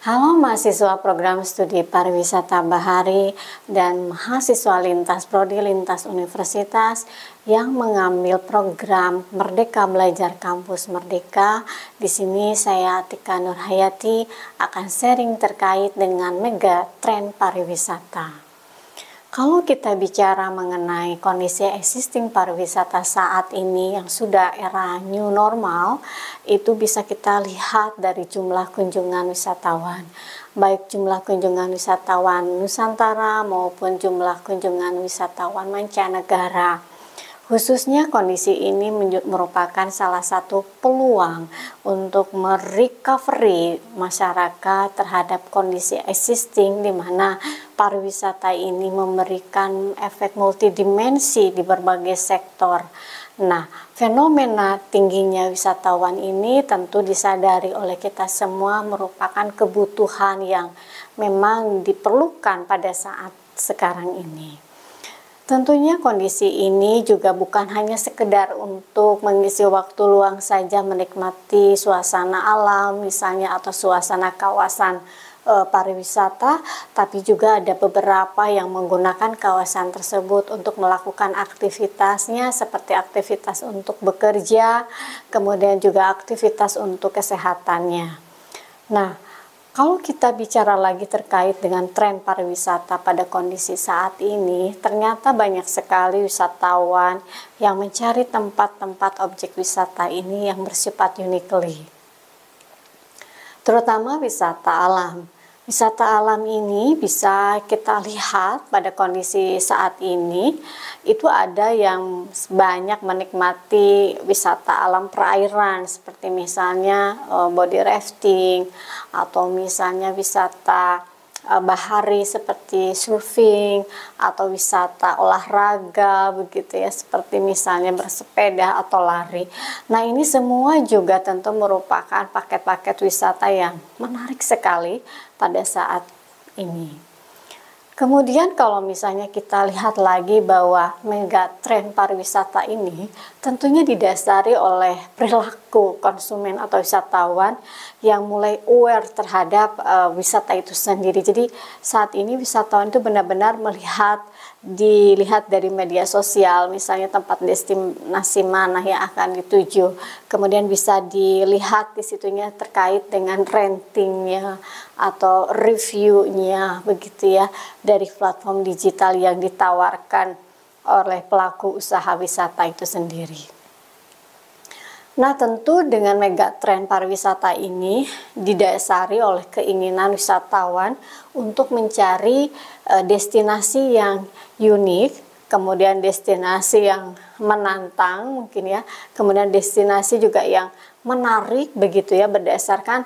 Halo mahasiswa program studi pariwisata Bahari dan mahasiswa lintas prodi lintas universitas yang mengambil program Merdeka Belajar Kampus Merdeka. Di sini saya Atika Nurhayati akan sharing terkait dengan mega tren pariwisata. Kalau kita bicara mengenai kondisi existing pariwisata saat ini yang sudah era new normal, itu bisa kita lihat dari jumlah kunjungan wisatawan. Baik jumlah kunjungan wisatawan Nusantara maupun jumlah kunjungan wisatawan mancanegara. Khususnya kondisi ini merupakan salah satu peluang untuk merecovery masyarakat terhadap kondisi existing di mana pariwisata ini memberikan efek multidimensi di berbagai sektor. Nah, fenomena tingginya wisatawan ini tentu disadari oleh kita semua merupakan kebutuhan yang memang diperlukan pada saat sekarang ini. Tentunya kondisi ini juga bukan hanya sekedar untuk mengisi waktu luang saja menikmati suasana alam misalnya atau suasana kawasan pariwisata, tapi juga ada beberapa yang menggunakan kawasan tersebut untuk melakukan aktivitasnya seperti aktivitas untuk bekerja, kemudian juga aktivitas untuk kesehatannya. Nah, kalau kita bicara lagi terkait dengan tren pariwisata pada kondisi saat ini, ternyata banyak sekali wisatawan yang mencari tempat-tempat objek wisata ini yang bersifat uniquely. Terutama wisata alam. Wisata alam ini bisa kita lihat pada kondisi saat ini, itu ada yang banyak menikmati wisata alam perairan seperti misalnya body rafting atau misalnya wisata bahari seperti surfing atau wisata olahraga begitu ya, seperti misalnya bersepeda atau lari. Nah, ini semua juga tentu merupakan paket-paket wisata yang menarik sekali pada saat ini. Kemudian kalau misalnya kita lihat lagi bahwa mega tren pariwisata ini tentunya didasari oleh perilaku konsumen atau wisatawan yang mulai aware terhadap wisata itu sendiri. Jadi saat ini wisatawan itu benar-benar dilihat dari media sosial, misalnya tempat destinasi mana yang akan dituju. Kemudian bisa dilihat di situnya terkait dengan ratingnya atau reviewnya begitu ya dari platform digital yang ditawarkan oleh pelaku usaha wisata itu sendiri. Nah, tentu dengan mega tren pariwisata ini didasari oleh keinginan wisatawan untuk mencari destinasi yang unik, kemudian destinasi yang menantang mungkin ya, kemudian destinasi juga yang menarik begitu ya, berdasarkan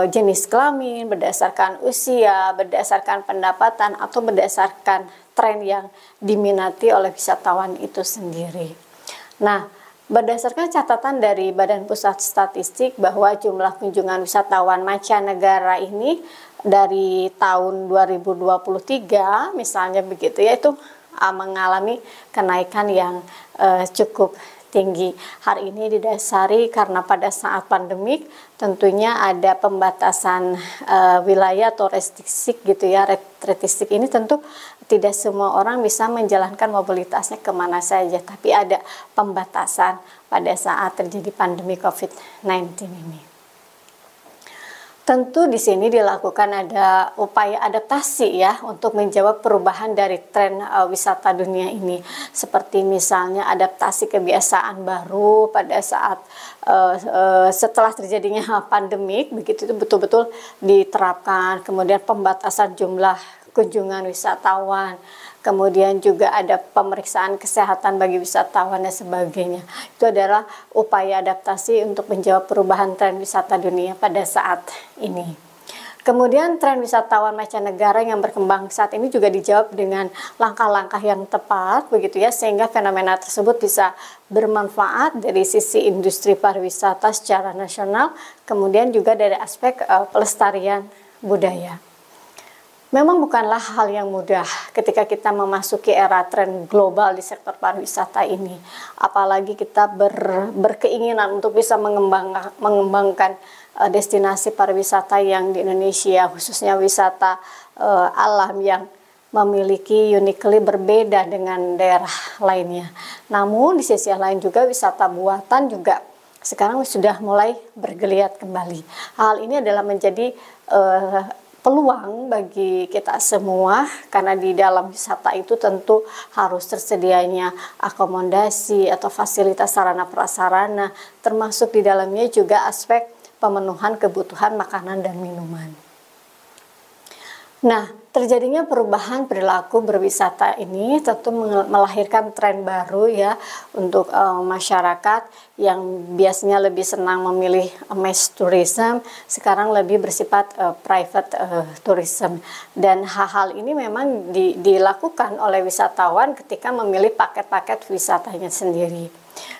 jenis kelamin, berdasarkan usia, berdasarkan pendapatan atau berdasarkan tren yang diminati oleh wisatawan itu sendiri. Nah, berdasarkan catatan dari Badan Pusat Statistik bahwa jumlah kunjungan wisatawan mancanegara ini dari tahun 2023 misalnya begitu ya, itu mengalami kenaikan yang cukup tinggi. Hal ini didasari karena pada saat pandemik tentunya ada pembatasan wilayah atau restriksi gitu ya. Restriksi ini tentu tidak semua orang bisa menjalankan mobilitasnya kemana saja, tapi ada pembatasan pada saat terjadi pandemi COVID-19 ini. Tentu di sini dilakukan ada upaya adaptasi ya untuk menjawab perubahan dari tren wisata dunia ini, seperti misalnya adaptasi kebiasaan baru pada saat setelah terjadinya pandemik begitu, itu betul-betul diterapkan. Kemudian pembatasan jumlah kunjungan wisatawan, kemudian juga ada pemeriksaan kesehatan bagi wisatawan dan sebagainya. Itu adalah upaya adaptasi untuk menjawab perubahan tren wisata dunia pada saat ini. Kemudian tren wisatawan mancanegara yang berkembang saat ini juga dijawab dengan langkah-langkah yang tepat begitu ya, sehingga fenomena tersebut bisa bermanfaat dari sisi industri pariwisata secara nasional, kemudian juga dari aspek pelestarian budaya. Memang bukanlah hal yang mudah ketika kita memasuki era tren global di sektor pariwisata ini. Apalagi kita berkeinginan untuk bisa mengembangkan destinasi pariwisata yang di Indonesia, khususnya wisata alam yang memiliki uniquely berbeda dengan daerah lainnya. Namun di sisi lain juga wisata buatan juga sekarang sudah mulai bergeliat kembali. Hal ini adalah menjadi peluang bagi kita semua, karena di dalam wisata itu tentu harus tersedianya akomodasi atau fasilitas sarana prasarana, termasuk di dalamnya juga aspek pemenuhan kebutuhan makanan dan minuman. Nah, terjadinya perubahan perilaku berwisata ini tentu melahirkan tren baru ya untuk masyarakat yang biasanya lebih senang memilih mass tourism, sekarang lebih bersifat private tourism. Dan hal-hal ini memang dilakukan oleh wisatawan ketika memilih paket-paket wisatanya sendiri.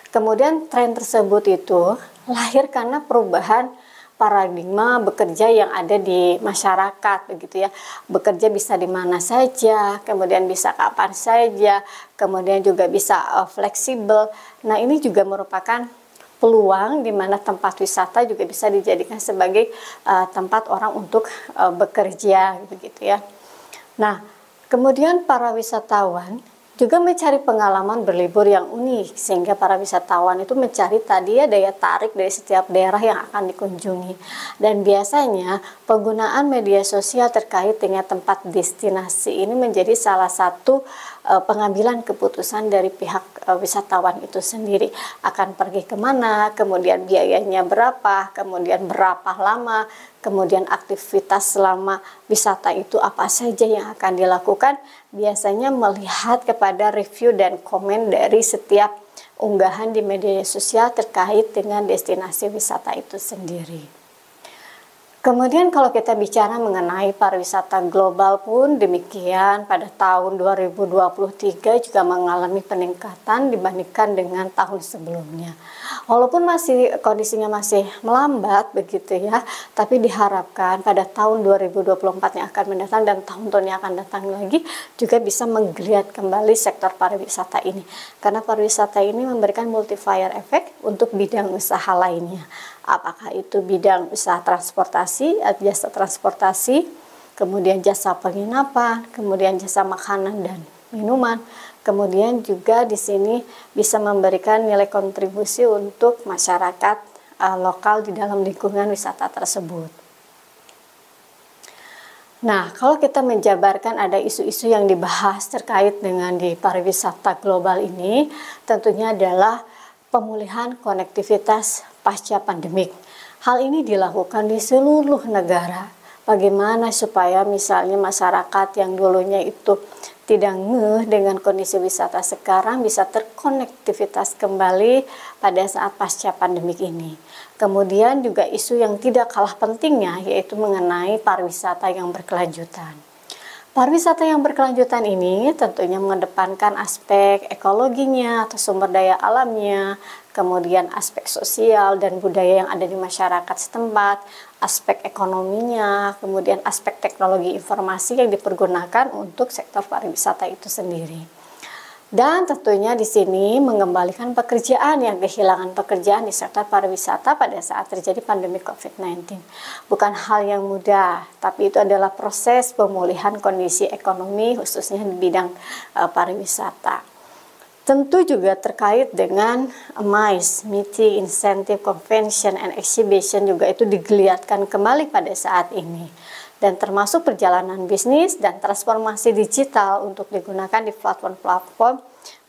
Kemudian tren tersebut itu lahir karena perubahan paradigma bekerja yang ada di masyarakat, begitu ya. Bekerja bisa di mana saja, kemudian bisa kapan saja, kemudian juga bisa fleksibel. Nah, ini juga merupakan peluang di mana tempat wisata juga bisa dijadikan sebagai tempat orang untuk bekerja, begitu ya. Nah, kemudian para wisatawan juga mencari pengalaman berlibur yang unik, sehingga para wisatawan itu mencari tadi ya daya tarik dari setiap daerah yang akan dikunjungi. Dan biasanya penggunaan media sosial terkait dengan tempat destinasi ini menjadi salah satu pengambilan keputusan dari pihak wisatawan itu sendiri, akan pergi kemana, kemudian biayanya berapa, kemudian berapa lama, kemudian aktivitas selama wisata itu apa saja yang akan dilakukan. Biasanya melihat kepada review dan komen dari setiap unggahan di media sosial terkait dengan destinasi wisata itu sendiri. Kemudian kalau kita bicara mengenai pariwisata global pun demikian, pada tahun 2023 juga mengalami peningkatan dibandingkan dengan tahun sebelumnya. Walaupun kondisinya masih melambat begitu ya, tapi diharapkan pada tahun 2024 yang akan mendatang dan tahun-tahun yang akan datang lagi juga bisa menggeliat kembali sektor pariwisata ini. Karena pariwisata ini memberikan multiplier effect untuk bidang usaha lainnya. Apakah itu bidang usaha transportasi, jasa transportasi, kemudian jasa penginapan, kemudian jasa makanan dan minuman. Kemudian juga di sini bisa memberikan nilai kontribusi untuk masyarakat lokal di dalam lingkungan wisata tersebut. Nah, kalau kita menjabarkan ada isu-isu yang dibahas terkait dengan di pariwisata global ini, tentunya adalah pemulihan konektivitas pasca pandemik. Hal ini dilakukan di seluruh negara. Bagaimana supaya misalnya masyarakat yang dulunya itu tidak ngeh dengan kondisi wisata sekarang bisa terkonektivitas kembali pada saat pasca pandemik ini. Kemudian juga isu yang tidak kalah pentingnya yaitu mengenai pariwisata yang berkelanjutan. Pariwisata yang berkelanjutan ini tentunya mengedepankan aspek ekologinya atau sumber daya alamnya, kemudian aspek sosial dan budaya yang ada di masyarakat setempat, aspek ekonominya, kemudian aspek teknologi informasi yang dipergunakan untuk sektor pariwisata itu sendiri. Dan tentunya di sini mengembalikan pekerjaan yang kehilangan pekerjaan di sektor pariwisata pada saat terjadi pandemi COVID-19. Bukan hal yang mudah, tapi itu adalah proses pemulihan kondisi ekonomi khususnya di bidang pariwisata. Tentu juga terkait dengan MICE, Meeting, Incentive, Convention, and Exhibition juga itu digeliatkan kembali pada saat ini. Dan termasuk perjalanan bisnis dan transformasi digital untuk digunakan di platform-platform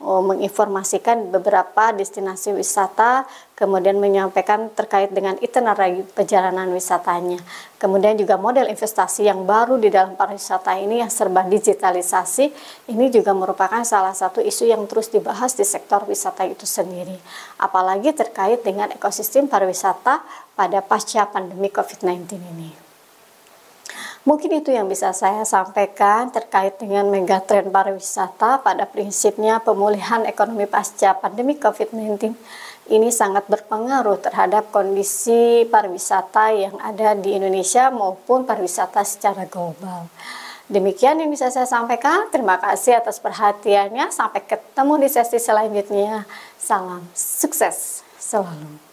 menginformasikan beberapa destinasi wisata, kemudian menyampaikan terkait dengan itinerary perjalanan wisatanya. Kemudian juga model investasi yang baru di dalam pariwisata ini yang serba digitalisasi, ini juga merupakan salah satu isu yang terus dibahas di sektor wisata itu sendiri. Apalagi terkait dengan ekosistem pariwisata pada pasca pandemi COVID-19 ini. Mungkin itu yang bisa saya sampaikan terkait dengan megatrend pariwisata. Pada prinsipnya pemulihan ekonomi pasca pandemi COVID-19 ini sangat berpengaruh terhadap kondisi pariwisata yang ada di Indonesia maupun pariwisata secara global. Demikian yang bisa saya sampaikan. Terima kasih atas perhatiannya. Sampai ketemu di sesi selanjutnya. Salam sukses selalu.